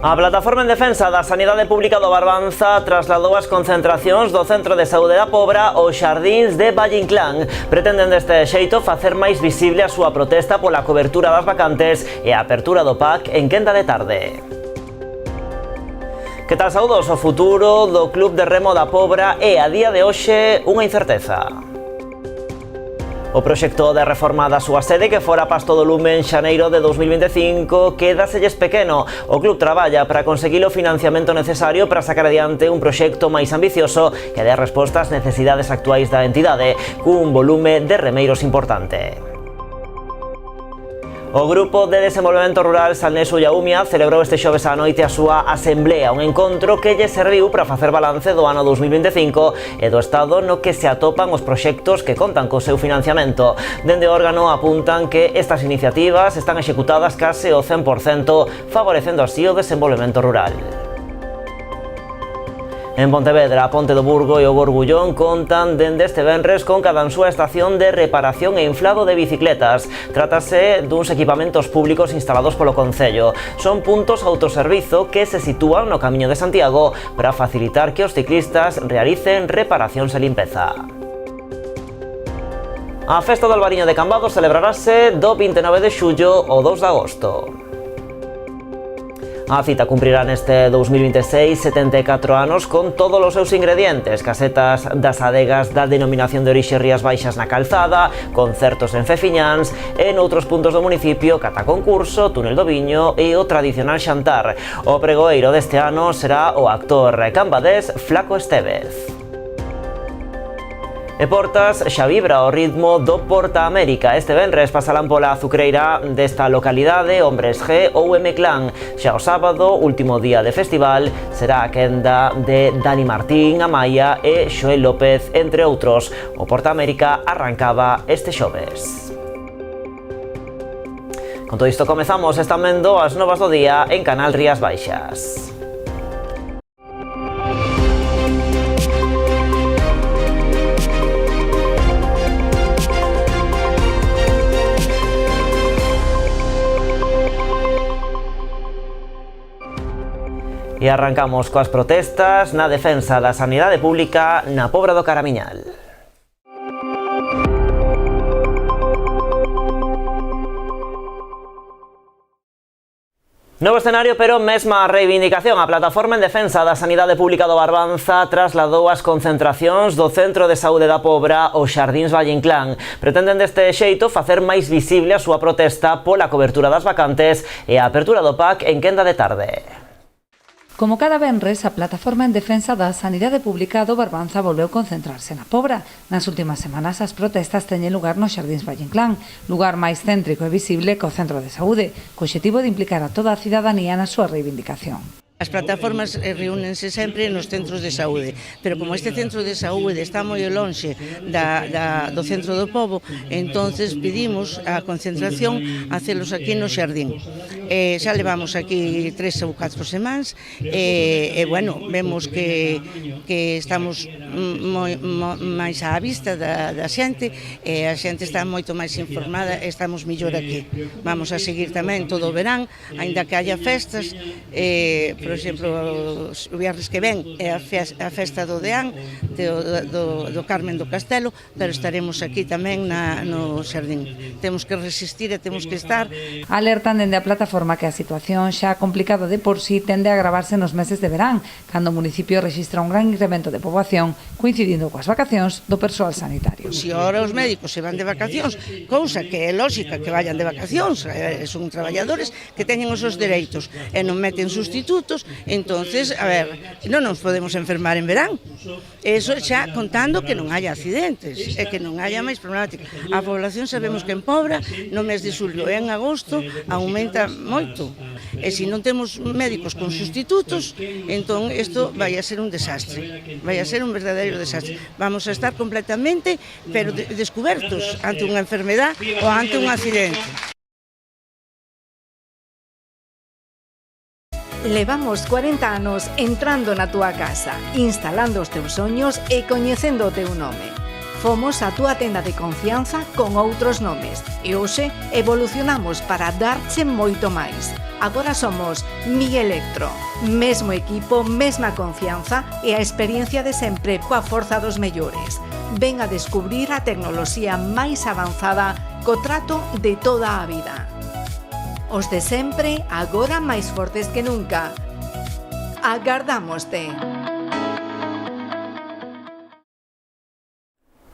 A Plataforma en Defensa da Sanidade Pública do Barbanza trasladou as concentracións do Centro de Saúde da Pobra aos xardíns de Valle Inclán. Pretenden deste xeito facer máis visible a súa protesta pola cobertura das vacantes e a apertura do PAC en quenda de tarde. Que tal, saúdos? O futuro do Club de Remo da Pobra é a día de hoxe unha incerteza. O proxecto de reforma da súa sede, que fora Pasto do Lume en xaneiro de 2025, quédaselles pequeno. O club traballa para conseguir o financiamento necesario para sacar adiante un proxecto máis ambicioso que dé resposta ás necesidades actuais da entidade, cun volume de remeiros importante. O Grupo de Desenvolvemento Rural Salneso Iaumia celebrou este xoves á noite a súa asemblea, un encontro que lle serviu para facer balance do ano 2025 e do estado no que se atopan os proxectos que contan co seu financiamento. Dende o órgano apuntan que estas iniciativas están executadas case o 100%, favorecendo así o desenvolvemento rural. En Pontevedra, Ponte do Burgo e o Gorgullón contan dende este venres con cada súa estación de reparación e inflado de bicicletas. Trátase duns equipamentos públicos instalados polo Concello. Son puntos autoservizo que se sitúan no Camiño de Santiago para facilitar que os ciclistas realicen reparacións e limpeza. A Festa do Albariño de Cambados celebrarase do 29 de xullo ao 2 de agosto. A cita cumprirá neste 2026 74 anos con todos os seus ingredientes: casetas das adegas da denominación de orixe Rías Baixas na Calzada, concertos en Fefiñáns e noutros puntos do municipio cata concurso, túnel do viño e o tradicional xantar. O pregoeiro deste ano será o actor cambadés Flaco Estévez. E Portas xa vibra ao ritmo do Porta América. Este venres pasarán pola azucreira desta localidade Hombres G ou M-Clan. Xa o sábado, último día de festival, será a quenda de Dani Martín, Amaya e Xoel López, entre outros. O Porta América arrancaba este xoves. Con todo isto comezamos esta mendo as novas do día en Canal Rías Baixas. E arrancamos coas protestas na defensa da sanidade pública na Pobra do Caramiñal. Novo escenario, pero mesma reivindicación. A Plataforma en Defensa da Sanidade Pública do Barbanza trasladou as concentracións do Centro de Saúde da Pobra aos xardíns Valle Inclán. Pretenden deste xeito facer máis visible a súa protesta pola cobertura das vacantes e a apertura do PAC en quenda de tarde. Como cada venres, a Plataforma en Defensa da Sanidade Pública do Barbanza volveu concentrarse na Pobra. Nas últimas semanas, as protestas teñen lugar nos xardíns Valle Inclán, lugar máis céntrico e visible que o Centro de Saúde, co obxectivo de implicar a toda a cidadanía na súa reivindicación. As plataformas reúnense sempre nos centros de saúde, pero como este centro de saúde está moi lonxe do centro do pobo, entonces pedimos a concentración a celos aquí no xardín. Xa levamos aquí 3 ou 4 semanas e bueno, vemos que estamos máis á vista da xente e a xente está moito máis informada e estamos mellor aquí. Vamos a seguir tamén todo o verán, aínda que haya festas, por exemplo, o viernes que ven é a festa do Deán, do Carmen do Castelo, pero estaremos aquí tamén no xardín. Temos que resistir e temos que estar. Alertan dende a plataforma que a situación xa complicada de por sí tende a agravarse nos meses de verán, cando o municipio rexistra un gran incremento de poboación, coincidindo coas vacacións do persoal sanitario. Se agora os médicos se van de vacacións, cousa que é lógica que vayan de vacacións, son traballadores que teñen os seus dereitos e non meten sustitutos. Entonces, a ver, non nos podemos enfermar en verán. Eso xa contando que non haya accidentes e que non haya máis problemática. A población sabemos que en Pobra no mes de xullo e en agosto aumenta moito. E se non temos médicos con sustitutos, entón isto vai a ser un desastre. Vai a ser un verdadeiro desastre. Vamos a estar completamente, pero descubertos ante unha enfermedad ou ante un accidente. Levamos 40 anos entrando na túa casa, instalando os teus soños e coñecendo o teu nome. Fomos a túa tenda de confianza con outros nomes e hoxe evolucionamos para darche moito máis. Agora somos Mi Electro. Mesmo equipo, mesma confianza e a experiencia de sempre coa forza dos mellores. Ven a descubrir a tecnoloxía máis avanzada co trato de toda a vida. Os de sempre, agora máis fortes que nunca. Agardámoste.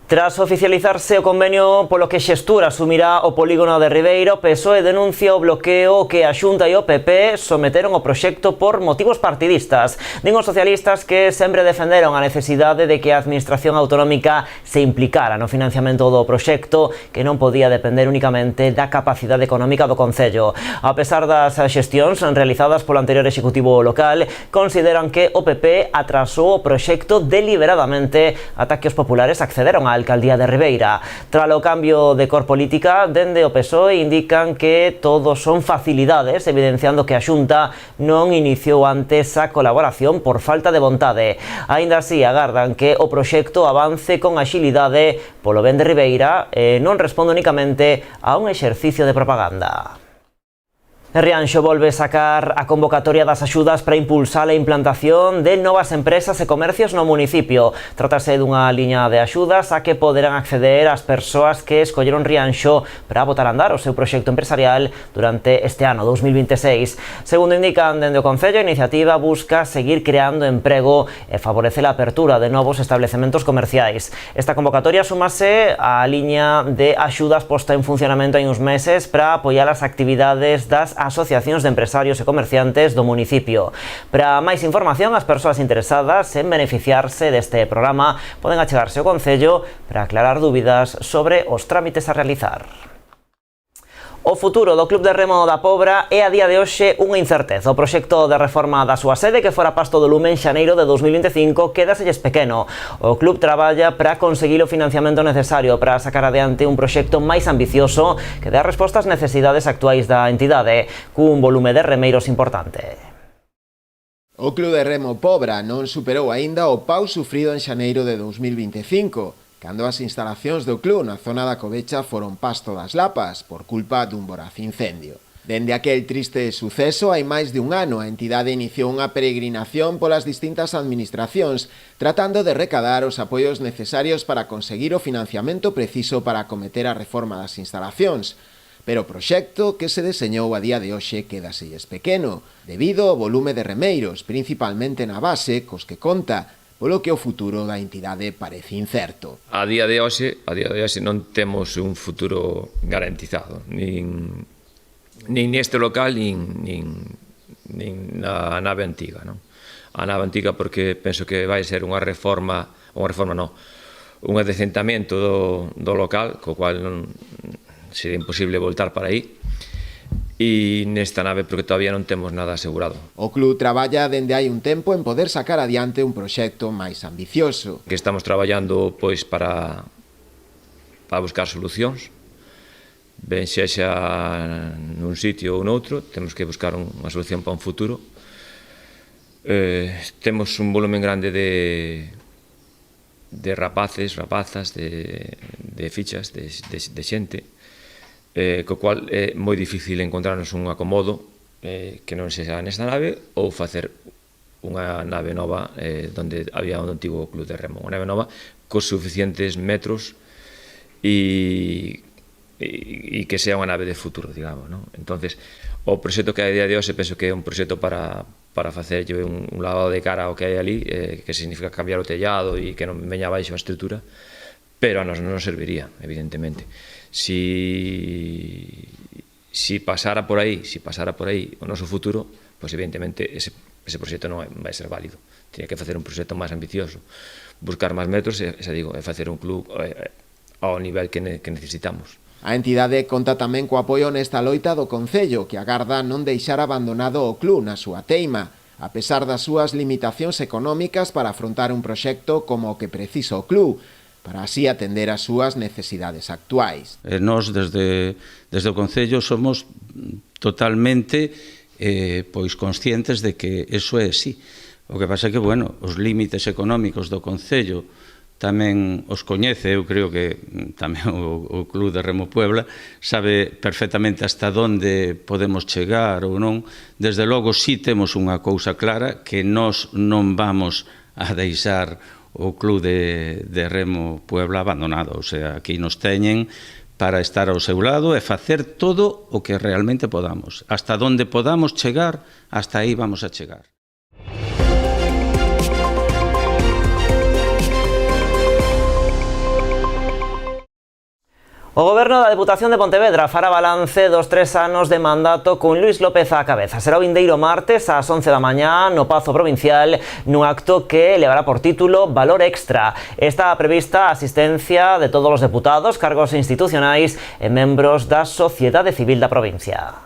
Tras oficializarse o convenio polo que Xestura asumirá o polígono de Ribeira, o PSOE denuncia o bloqueo que a Xunta e o PP someteron ao proxecto por motivos partidistas. Din os socialistas que sempre defenderon a necesidade de que a Administración autonómica se implicara no financiamento do proxecto, que non podía depender únicamente da capacidade económica do Concello. A pesar das xestións realizadas polo anterior Executivo local, consideran que o PP atrasou o proxecto deliberadamente ata que os populares accederon á alcaldía de Ribeira. Tras o cambio de cor política, dende o PSOE indican que todos son facilidades, evidenciando que a Xunta non iniciou antes a colaboración por falta de vontade. Aínda así, agardan que o proxecto avance con axilidade polo ben de Ribeira e non responde únicamente a un exercicio de propaganda. Rianxo volve sacar a convocatoria das axudas para impulsar a implantación de novas empresas e comercios no municipio. Trátase dunha liña de axudas a que poderán acceder as persoas que escolleron Rianxo para botar a andar o seu proxecto empresarial durante este ano 2026. Segundo indican dende o Concello, a iniciativa busca seguir creando emprego e favorece a apertura de novos establecementos comerciais. Esta convocatoria súmase á liña de axudas posta en funcionamento hai uns meses para apoiar as actividades das asociacións de empresarios e comerciantes do municipio. Para máis información, as persoas interesadas en beneficiarse deste programa poden achegarse ao Concello para aclarar dúbidas sobre os trámites a realizar. O futuro do Club de Remo da Pobra é a día de hoxe unha incerteza. O proxecto de reforma da súa sede, que fora Pasto do Lume en xaneiro de 2025, quédaselles pequeno. O club traballa para conseguir o financiamento necesario para sacar adiante un proxecto máis ambicioso que dé resposta ás necesidades actuais da entidade, cun volume de remeiros importante. O Club de Remo Pobra non superou aínda o pau sufrido en xaneiro de 2025, cando as instalacións do club na zona da Covecha foron pasto das lapas por culpa dun voraz incendio. Dende aquel triste suceso, hai máis de un ano, a entidade iniciou unha peregrinación polas distintas administracións, tratando de recadar os apoios necesarios para conseguir o financiamento preciso para acometer a reforma das instalacións. Pero o proxecto que se deseñou a día de hoxe quédaselles pequeno, debido ao volume de remeiros, principalmente na base, cos que conta, polo que o futuro da entidade parece incerto. A día de hoxe non temos un futuro garantizado, nin neste local, nin na nave antiga. Non? A nave antiga porque penso que vai ser un decentamento do local, co cual non sería imposible voltar para aí. E nesta nave porque todavía non temos nada asegurado. O club traballa dende hai un tempo en poder sacar adiante un proxecto máis ambicioso. Que estamos traballando pois para buscar solucións, ben sexa nun sitio ou noutro, temos que buscar unha solución para un futuro. Temos un volumen grande de rapaces, rapazas, de fichas, de xente, co cual é moi difícil encontrarnos un acomodo que non sexa nesta nave ou facer unha nave nova onde había un antigo club de remo, unha nave nova cos suficientes metros e que sea unha nave de futuro, digamos, non? Entonces, o proxecto que hai a día de hoxe penso que é un proxecto para facerlle un lavado de cara ao que hai ali, que significa cambiar o tellado e que non veña abaixo a estrutura, pero a nos non serviría, evidentemente. Si pasara por aí o noso futuro, pois evidentemente ese proxecto non vai ser válido. Tiña que facer un proxecto máis ambicioso, buscar máis metros e facer un club ao nivel que necesitamos. A entidade conta tamén co apoio nesta loita do Concello, que agarda non deixar abandonado o club na súa teima, a pesar das súas limitacións económicas para afrontar un proxecto como o que precisa o club, para así atender as súas necesidades actuais. Nós, desde o Concello, somos totalmente conscientes de que eso é así. O que pasa é que, os límites económicos do Concello tamén os coñece, eu creo que tamén o Club de Remo Puebla sabe perfectamente hasta onde podemos chegar ou non. Desde logo, si temos unha cousa clara, que nós non vamos a deixar o Club de Remo Puebla abandonado, o sea, aquí nos teñen para estar ao seu lado e facer todo o que realmente podamos. Hasta onde podamos chegar, hasta aí vamos a chegar. O Goberno da Deputación de Pontevedra fará balance dos 3 anos de mandato con Luís López á cabeza. Será o vindeiro martes ás 11 da mañá no Pazo Provincial nun acto que levará por título Valor Extra. Está prevista a asistencia de todos os deputados, cargos institucionais e membros da sociedade civil da provincia.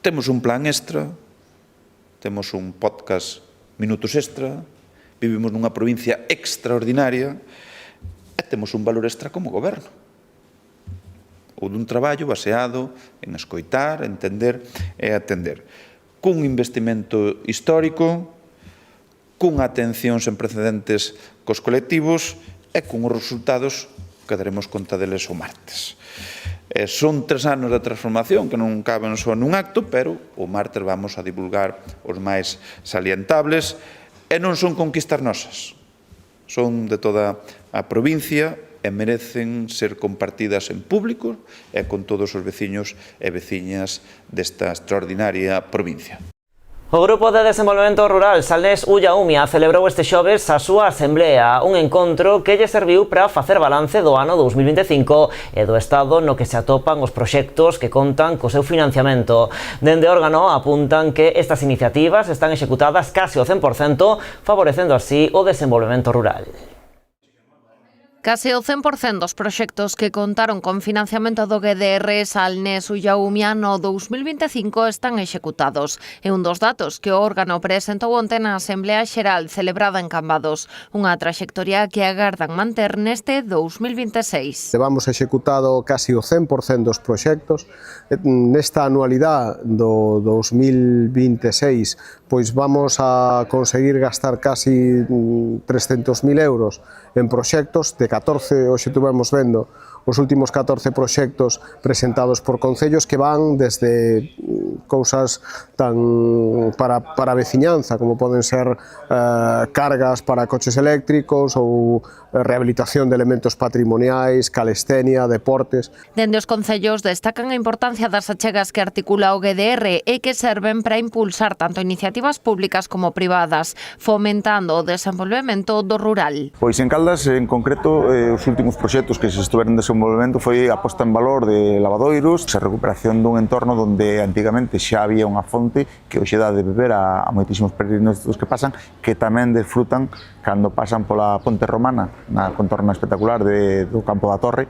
Temos un plan extra, temos un podcast Minutos Extra, vivimos nunha provincia extraordinaria e temos un valor extra como goberno. Ou dun traballo baseado en escoitar, entender e atender. Cun investimento histórico, cunha atención sen precedentes cos colectivos e cun os resultados que daremos conta deles o martes. Son 3 anos de transformación que non caben só nun acto, pero o martes vamos a divulgar os máis salientables e non son conquistas nosas. Son de toda a provincia e merecen ser compartidas en público e con todos os veciños e veciñas desta extraordinaria provincia. O Grupo de Desenvolvemento Rural Salnés Ulla Umia celebrou este xoves a súa asemblea, un encontro que lle serviu para facer balance do ano 2025 e do estado no que se atopan os proxectos que contan co seu financiamento. Dende o órgano apuntan que estas iniciativas están executadas case ao 100%, favorecendo así o desenvolvemento rural. Case o 100% dos proxectos que contaron con financiamento do GDR Salnés Ulla Umia no 2025 están executados. É un dos datos que o órgano presentou onte na Asemblea Xeral celebrada en Cambados, unha traxectoria que agardan manter neste 2026. Levamos executado casi o 100% dos proxectos. Nesta anualidade do 2026 pois vamos a conseguir gastar casi 300.000 euros en proxectos de 14, hoxe tuvemos vendo os últimos 14 proxectos presentados por concellos que van desde cousas tan para a veciñanza, como poden ser cargas para coches eléctricos ou rehabilitación de elementos patrimoniais, calistenia, deportes. Dende os concellos destacan a importancia das achegas que articula o GDR e que serven para impulsar tanto iniciativas públicas como privadas, fomentando o desenvolvemento do rural. Pois en Caldas, en concreto, os últimos proxectos que se estuveron desenvolvemento foi a posta en valor de lavadoiros, a recuperación dun entorno onde antigamente xa había unha fonte que hoxe dá de beber a moitísimos peregrinos dos que pasan, que tamén desfrutan cando pasan pola Ponte Romana, na contorna espectacular do Campo da Torre,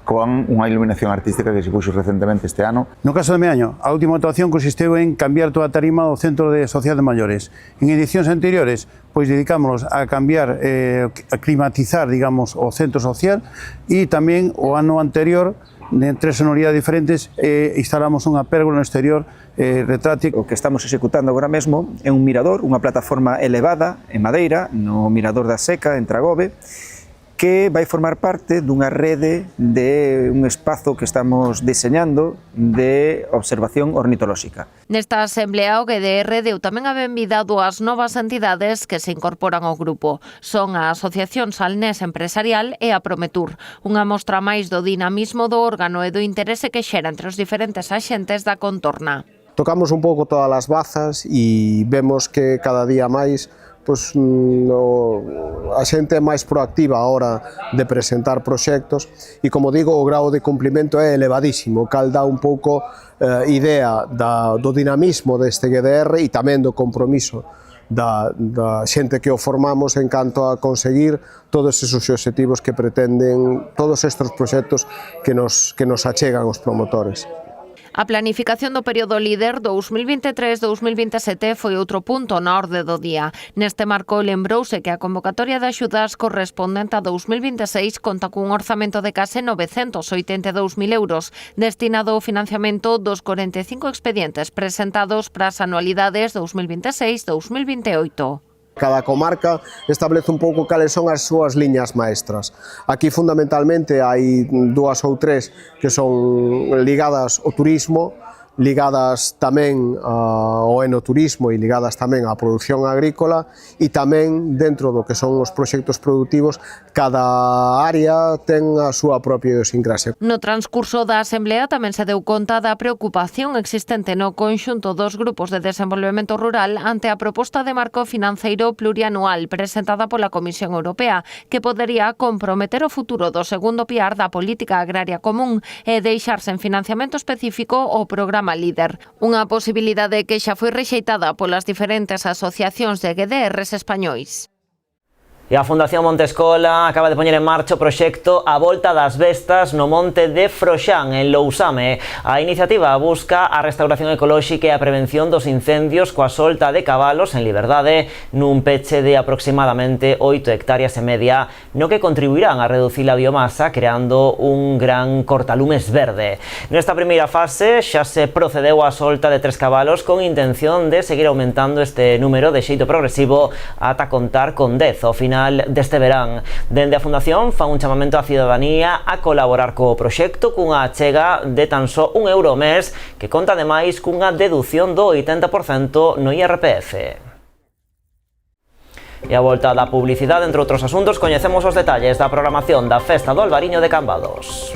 con unha iluminación artística que se puxo recentemente este ano. No caso de Meaño, a última actuación consistiu en cambiar toda a tarima do Centro de Sociedade de Maiores. En edicións anteriores, pois dedicámonos a cambiar, a climatizar, digamos, o centro social, e tamén o ano anterior, en 3 sonoridades diferentes, instalamos unha pérgola no exterior retráctil. O que estamos executando agora mesmo é un mirador, unha plataforma elevada en madeira, no mirador da Seca, en Tragove, que vai formar parte dunha rede de un espazo que estamos deseñando de observación ornitolóxica. Nesta asemblea o GDR deu tamén a benvida ás novas entidades que se incorporan ao grupo. Son a Asociación Salnés Empresarial e a Prometur, unha mostra máis do dinamismo do órgano e do interese que xera entre os diferentes axentes da contorna. Tocamos un pouco todas as bazas e vemos que cada día máis pois, a xente é máis proactiva a hora de presentar proxectos e, como digo, o grau de cumprimento é elevadísimo, cal dá un pouco idea do dinamismo deste GDR e tamén do compromiso da xente que o formamos en canto a conseguir todos esos obxectivos que pretenden todos estes proxectos que nos achegan os promotores. A planificación do período líder 2023-2027 foi outro punto na orde do día. Neste marco lembrouse que a convocatoria de axudas correspondente a 2026 conta cun orzamento de case 982.000 euros destinado ao financiamento dos 45 expedientes presentados para as anualidades 2026-2028. Cada comarca establece un pouco cales son as súas liñas maestras. Aquí fundamentalmente hai 2 ou 3 que son ligadas ao turismo, ligadas tamén ao enoturismo e ligadas tamén á produción agrícola e tamén dentro do que son os proxectos productivos cada área ten a súa propia idiosincrasia. No transcurso da Asamblea tamén se deu conta da preocupación existente no conxunto dos grupos de desenvolvemento rural ante a proposta de marco financeiro plurianual presentada pola Comisión Europea que podería comprometer o futuro do segundo piar da política agraria común e deixar sen financiamento específico o programa LEADER, unha posibilidade que xa foi rexeitada polas diferentes asociacións de GDRs españois. E a Fundación Montescola acaba de poñer en marcha o proxecto A Volta das Bestas no monte de Froxán, en Lousame. A iniciativa busca a restauración ecolóxica e a prevención dos incendios coa solta de cabalos en liberdade nun peche de aproximadamente 8 hectáreas e media, no que contribuirán a reducir a biomasa creando un gran cortalumes verde. Nesta primeira fase xa se procedeu á solta de 3 cabalos con intención de seguir aumentando este número de xeito progresivo ata contar con 10 ao final deste verán. Dende a Fundación fan un chamamento á cidadanía a colaborar co proxecto cunha achega de tan só €1 ao mes que conta ademais cunha deducción do 80% no IRPF. E a volta da publicidade, entre outros asuntos, coñecemos os detalles da programación da Festa do Albariño de Cambados.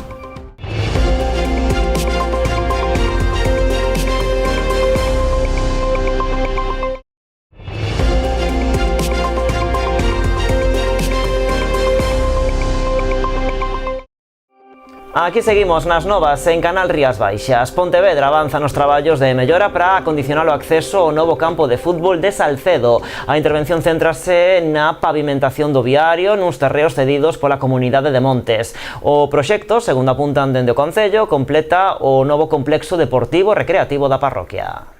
Aquí seguimos nas novas en Canal Rías Baixas. Pontevedra avanza nos traballos de mellora para acondicionar o acceso ao novo campo de fútbol de Salcedo. A intervención céntrase na pavimentación do viario nuns terreos cedidos pola comunidade de Montes. O proxecto, segundo apuntan dende o Concello, completa o novo complexo deportivo e recreativo da parroquia.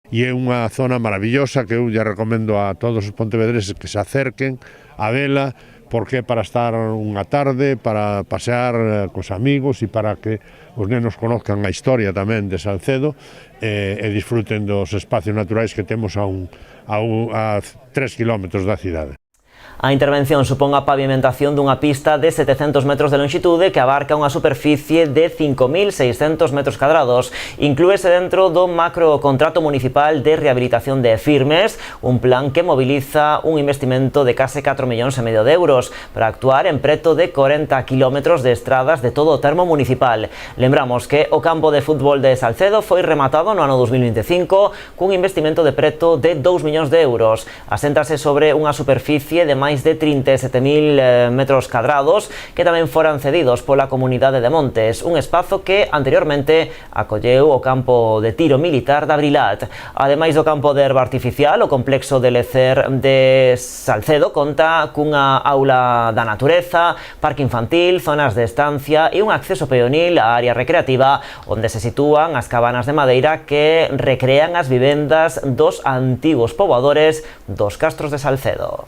E é unha zona maravillosa que eu lle recomendo a todos os pontevedreses que se acerquen a vela, porque para estar unha tarde, para pasear cos amigos e para que os nenos conozcan a historia tamén de Salcedo e disfruten dos espacios naturais que temos a 3 kilómetros da cidade. A intervención supón a pavimentación dunha pista de 700 metros de longitude que abarca unha superficie de 5.600 metros cadrados. Inclúese dentro do macro contrato municipal de rehabilitación de Firmes, un plan que moviliza un investimento de case 4,5 millóns de euros para actuar en preto de 40 kilómetros de estradas de todo o termo municipal. Lembramos que o campo de fútbol de Salcedo foi rematado no ano 2025 cun investimento de preto de 2 millóns de euros. Aséntase sobre unha superficie de máis de 37.000 metros cadrados que tamén foran cedidos pola comunidade de Montes, un espazo que anteriormente acolleu o campo de tiro militar de Abrilat. Ademais do campo de herba artificial, o complexo de lecer de Salcedo conta cunha aula da natureza, parque infantil, zonas de estancia e un acceso peonil á área recreativa onde se sitúan as cabanas de madeira que recrean as vivendas dos antigos poboadores dos castros de Salcedo.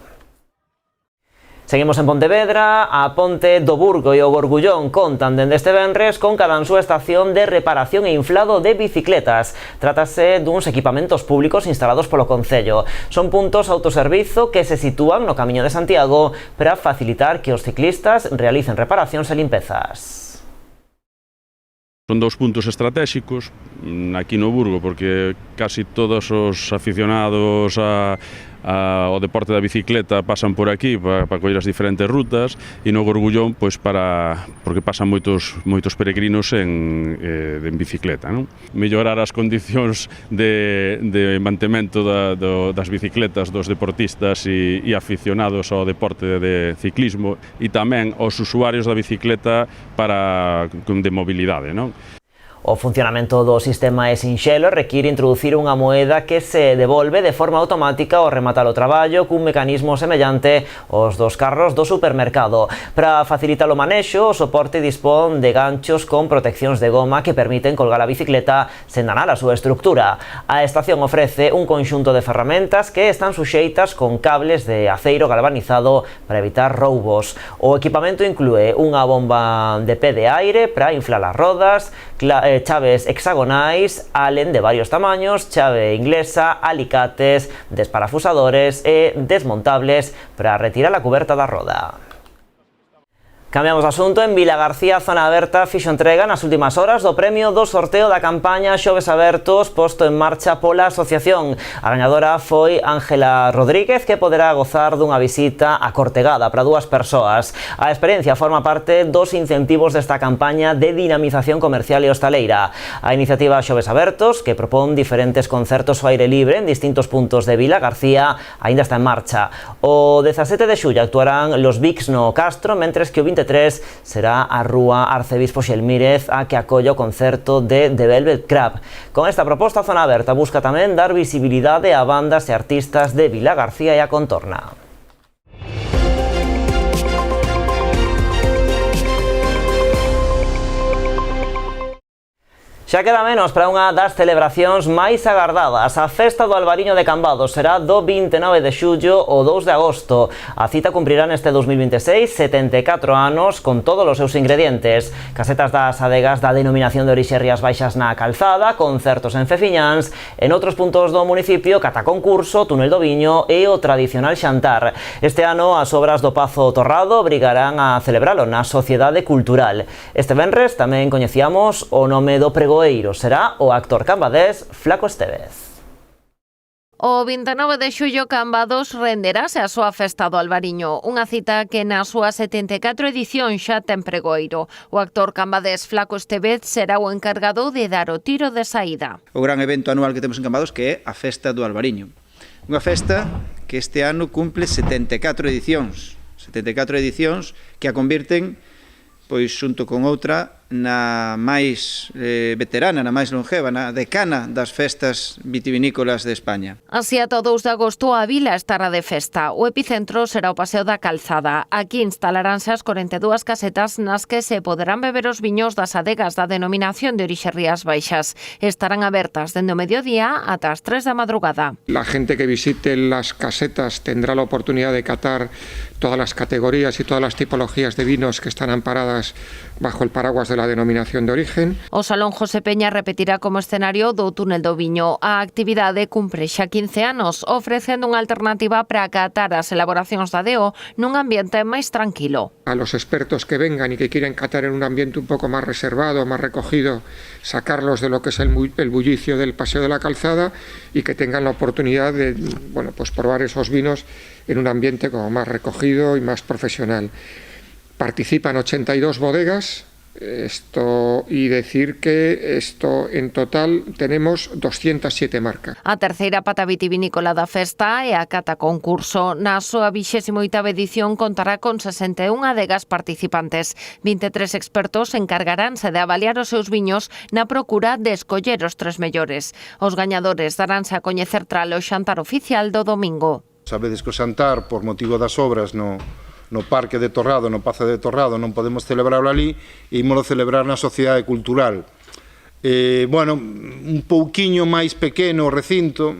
Seguimos en Pontevedra. A Ponte do Burgo e o Gorgullón contan dende este venres con cada súa estación de reparación e inflado de bicicletas. Trátase duns equipamentos públicos instalados polo Concello. Son puntos autoservizo que se sitúan no Camiño de Santiago para facilitar que os ciclistas realicen reparacións e limpezas. Son 2 puntos estratégicos aquí no Burgo porque casi todos os aficionados ao deporte da bicicleta pasan por aquí para coller as diferentes rutas e no Gorgullón pois porque pasan moitos peregrinos en bicicleta, non? Mellorar as condicións de mantemento das bicicletas dos deportistas e aficionados ao deporte de ciclismo e tamén aos usuarios da bicicleta de mobilidade, non? O funcionamento do sistema é sinxelo e require introducir unha moeda que se devolve de forma automática ao rematar o traballo cun mecanismo semellante aos dos carros do supermercado. Para facilitar o manexo, o soporte dispón de ganchos con proteccións de goma que permiten colgar a bicicleta sen danar a súa estructura. A estación ofrece un conxunto de ferramentas que están suxeitas con cables de aceiro galvanizado para evitar roubos. O equipamento inclúe unha bomba de pé de aire para inflar as rodas, chaves hexagonais, allen de varios tamaños, chave inglesa, alicates, desparafusadores e desmontables para retirar a cuberta da roda. Cambiamos de asunto. En Vilagarcía, Zona Aberta, fixo entrega nas últimas horas do premio do sorteo da campaña Xoves Abertos posto en marcha pola asociación. A gañadora foi Ángela Rodríguez, que poderá gozar dunha visita acortegada para 2 persoas. A experiencia forma parte dos incentivos desta campaña de dinamización comercial e hostaleira. A iniciativa Xoves Abertos, que propón diferentes concertos ao aire libre en distintos puntos de Vilagarcía, aínda está en marcha. O 17 de xullo actuarán los Bics no Castro, mentres que o 23 será a Rúa Arcebispo Xelmírez a que acolla o concerto de The Velvet Crab. Con esta proposta, Zona Aberta busca tamén dar visibilidade a bandas e artistas de Vilagarcía e a contorna. Xa queda menos para unha das celebracións máis agardadas. A Festa do Albariño de Cambados será do 29 de xullo ao 2 de agosto. A cita cumprirá neste 2026 74 anos con todos os seus ingredientes. Casetas das adegas da denominación de orixe Rías Baixas na Calzada, concertos en Fefiñáns, en outros puntos do municipio, cata concurso, túnel do viño e o tradicional xantar. Este ano as obras do Pazo Torrado obrigarán a celebralo na Sociedade Cultural. Este venres tamén coñecíamos o nome do pregoeiro. Será o actor cambadés Flaco Estevez. O 29 de xullo Cambados renderase a súa Festa do Albariño, unha cita que na súa 74 edición xa ten pregoeiro. O actor cambadés Flaco Estevez será o encargado de dar o tiro de saída. O gran evento anual que temos en Cambados, que é a Festa do Albariño. Unha festa que este ano cumple 74 edicións que a convirten, pois xunto con outra, na máis veterana, na máis longeva, na decana das festas vitivinícolas de España. Así ata o 2 de agosto a vila estará de festa. O epicentro será o Paseo da Calzada. Aquí instalaránse as 42 casetas nas que se poderán beber os viños das adegas da denominación de orixe Rías Baixas. Estarán abertas dende o mediodía ata as 3 da madrugada. La gente que visite las casetas tendrá la oportunidad de catar todas las categorías y todas las tipologías de vinos que están amparadas bajo el paraguas de la denominación de origen. O Salón José Peña repetirá como escenario do túnel do viño. A actividade cumpre xa 15 anos, ofrecendo unha alternativa para catar as elaboracións da DEO nun ambiente máis tranquilo. A los expertos que vengan y que quieren catar en un ambiente un poco más reservado, más recogido, sacarlos de lo que es el bullicio del Paseo de la Calzada y que tengan la oportunidad de, bueno, pues probar esos vinos en un ambiente como más recogido y más profesional. Participan 82 bodegas, y decir que en total tenemos 207 marcas. A terceira pata vitivinícola da festa é a cata concurso. Na súa 28ª edición contará con 61 adegas participantes. 23 expertos encargaránse de avaliar os seus viños na procura de escoller os 3 mellores. Os gañadores daránse a coñecer tralo xantar oficial do domingo. Sabedes que o xantar, por motivo das obras no Parque de Torrado, no Pazo de Torrado, non podemos celebrarlo ali, e ímolo celebrar na Sociedade Cultural. Bueno, un pouquiño máis pequeno o recinto,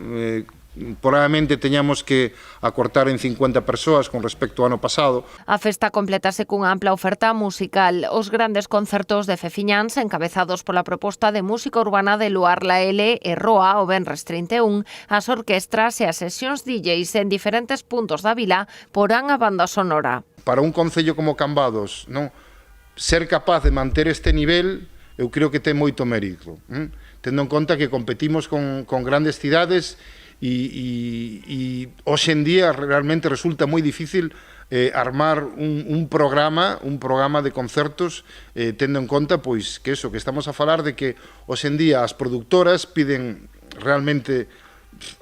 probablemente teñamos que acortar en 50 persoas con respecto ao ano pasado. A festa completase cunha ampla oferta musical. Os grandes concertos de Fefiñáns, encabezados pola proposta de música urbana de Luar La L e Roa o venres 31, as orquestras e as sesións DJs en diferentes puntos da vila porán a banda sonora. Para un concello como Cambados, non, ser capaz de manter este nivel, eu creo que ten moito mérito, tendo en conta que competimos con grandes cidades e hoxe en día realmente resulta moi difícil armar un programa de concertos tendo en conta pois que estamos a falar de que hoxe en día as produtoras piden realmente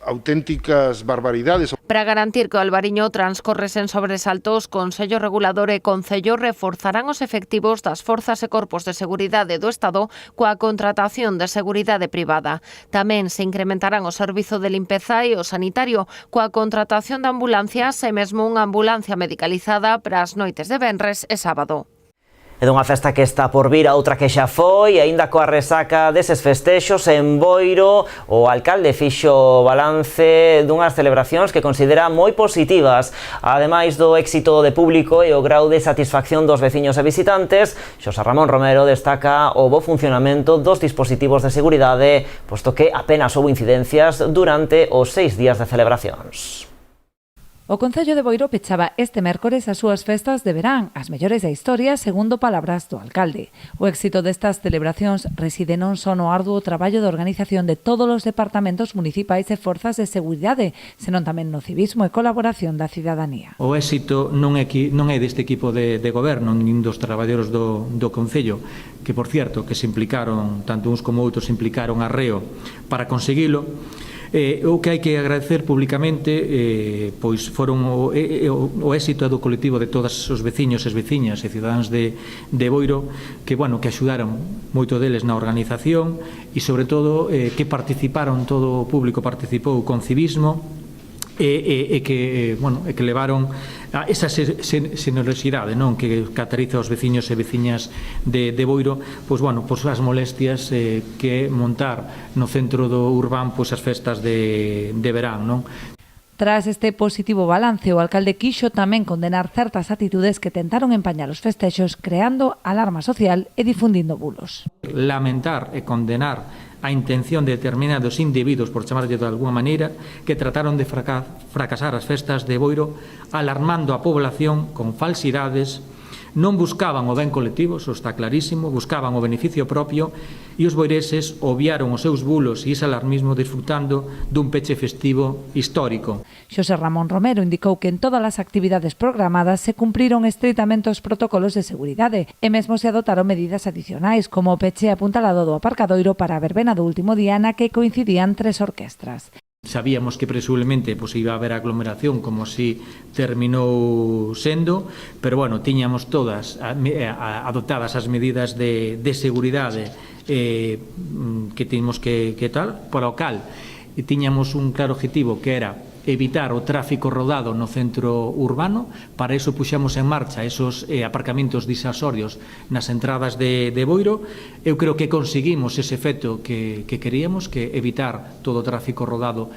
auténticas barbaridades. Para garantir que o Albariño transcorre sen sobresaltos, Consello Regulador e Concello reforzarán os efectivos das forzas e corpos de seguridade do Estado coa contratación de seguridade privada. Tamén se incrementarán o servizo de limpeza e o sanitario coa contratación de ambulancias e mesmo unha ambulancia medicalizada para as noites de venres e sábado. E dunha festa que está por vir a outra que xa foi, e aínda coa resaca deses festexos en Boiro, o alcalde fixo balance dunhas celebracións que considera moi positivas. Ademais do éxito de público e o grau de satisfacción dos veciños e visitantes, Xosé Ramón Romero destaca o bo funcionamento dos dispositivos de seguridade, posto que apenas houve incidencias durante os 6 días de celebracións. O Concello de Boiro pechaba este mércores as súas festas de verán, as mellores da historia, segundo palabras do alcalde. O éxito destas celebracións reside non só no arduo traballo de organización de todos os departamentos municipais e forzas de seguridade, senón tamén no civismo e colaboración da cidadanía. O éxito non é deste equipo de goberno, nin dos traballadores do Concello, que, por cierto, que se implicaron, tanto uns como outros se implicaron arreo para conseguilo. O que hai que agradecer públicamente pois foron o éxito do colectivo de todos os veciños e veciñas e cidadáns de Boiro que axudaron moito deles na organización e sobre todo que participaron, todo o público participou con civismo e que levaron a esa xenerosidade que caracteriza os veciños e veciñas de Boiro, pois as molestias que montar no centro do Urbán as festas de verán, non? Tras este positivo balance, o alcalde quixo tamén condenar certas actitudes que tentaron empañar os festexos creando alarma social e difundindo bulos. Lamentar e condenar a intención de determinados individuos, por chamarlle de alguna maneira, que trataron de fracasar as festas de Boiro alarmando a población con falsidades. Non buscaban o ben colectivo, iso está clarísimo, buscaban o beneficio propio e os boireses obviaron os seus bulos e ese alarmismo disfrutando dun peche festivo histórico. Xosé Ramón Romero indicou que en todas as actividades programadas se cumpriron estritamente os protocolos de seguridade e mesmo se adotaron medidas adicionais como o peche apuntalado do aparcadoiro para a verbena do último día na que coincidían 3 orquestras. Sabíamos que presumiblemente iba a haber aglomeración como si terminou sendo, pero tiñamos todas adoptadas as medidas de seguridade que tínhamos que tal, para o cal tiñamos un claro objetivo que era evitar o tráfico rodado no centro urbano. Para iso puxemos en marcha esos aparcamentos disuasorios nas entradas de Boiro. Eu creo que conseguimos ese efecto que queríamos, que evitar todo o tráfico rodado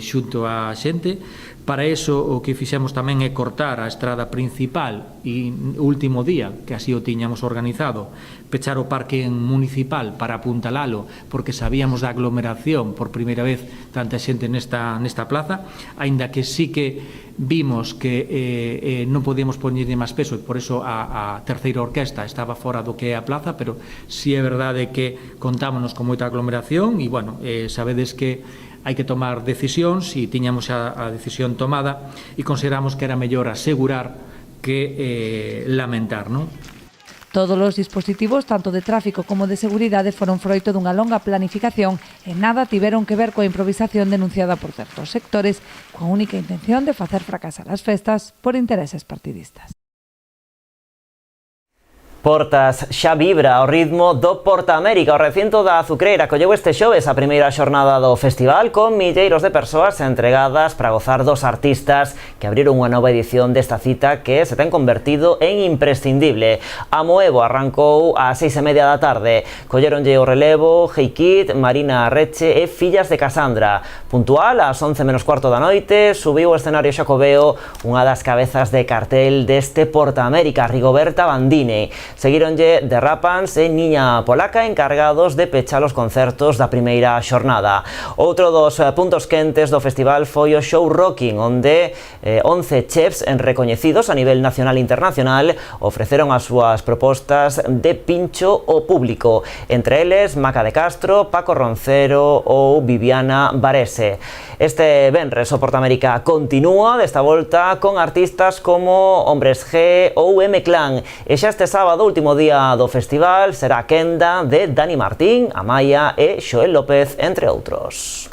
xunto á xente. Para iso o que fixemos tamén é cortar a estrada principal e o último día, que así o tiñamos organizado, pechar o parque municipal para apuntalalo, porque sabíamos da aglomeración por primeira vez tanta xente nesta plaza, aínda que sí que vimos que non podíamos poñerlle máis peso e por iso a terceira orquesta estaba fora do que é a plaza, pero sí é verdade que contámonos con moita aglomeración e sabedes que hai que tomar decisións e tiñamos a decisión tomada e consideramos que era mellor asegurar que lamentar, non? Todos os dispositivos, tanto de tráfico como de seguridade, foron froito dunha longa planificación e nada tiveron que ver coa improvisación denunciada por certos sectores coa única intención de facer fracasar as festas por intereses partidistas. Portas xa vibra ao ritmo do Porta América. O recinto da Azucreira colleu este xoves a primeira xornada do festival con milleiros de persoas entregadas para gozar dos artistas que abriron unha nova edición desta cita que se ten convertido en imprescindible. A Moevo arrancou ás 6:30 da tarde. Colleronlle o relevo Hey Kid, Marina Arreche e Fillas de Casandra. Puntual, ás 11:15 da noite, subiu ao escenario Xacobeo unha das cabezas de cartel deste Porta América, Rigoberta Bandini. Seguíronlle The Rapans e Niña Polaca, encargados de pechar os concertos da primeira xornada. Outro dos puntos quentes do festival foi o show Rocking, onde 11 chefs recoñecidos a nivel nacional e internacional ofreceron as súas propostas de pincho ao público. Entre eles, Maca de Castro, Paco Roncero ou Viviana Varese. Este venres o Porta América continúa desta volta con artistas como Hombres G ou M-Clan e xa este sábado, último día do festival, será a quenda de Dani Martín, Amaya e Xoel López, entre outros.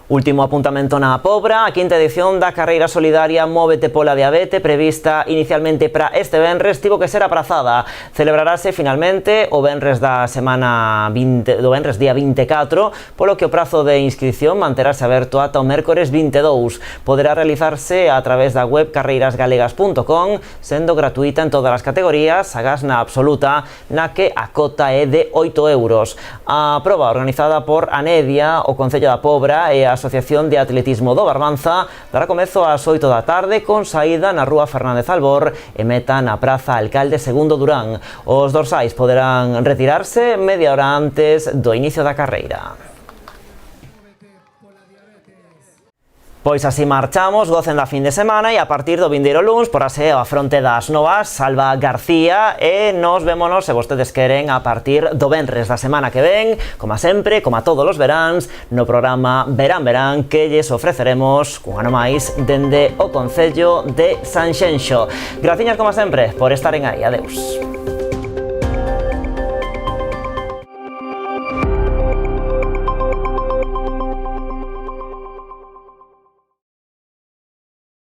Último apuntamento na Pobra, a quinta edición da carreira solidaria Móvete pola Diabete, prevista inicialmente para este venres, tivo que ser aprazada. Celebrarase finalmente o venres da semana 20, do venres día 24, polo que o prazo de inscripción manterase aberto ata o mércores 22. Poderá realizarse a través da web carreirasgalegas.com, sendo gratuita en todas as categorías, agás na absoluta, na que a cota é de 8 euros. A proba organizada por Anedia, o Concello da Pobra e a Asociación de Atletismo do Barbanza dará comezo ás 8 da tarde con saída na Rúa Fernández Albor e meta na Praza Alcalde Segundo Durán. Os dorsais poderán retirarse media hora antes do inicio da carreira. Pois así marchamos, gocen da fin de semana e a partir do vindeiro luns porase a fronte das novas Salva García e nos vémonos, se vostedes queren, a partir do venres da semana que ven, como sempre, como a todos os veráns, no programa Verán Verán que lles ofreceremos un ano máis dende o Concello de Sanxenxo. Graciñas como sempre por estaren aí, adeus.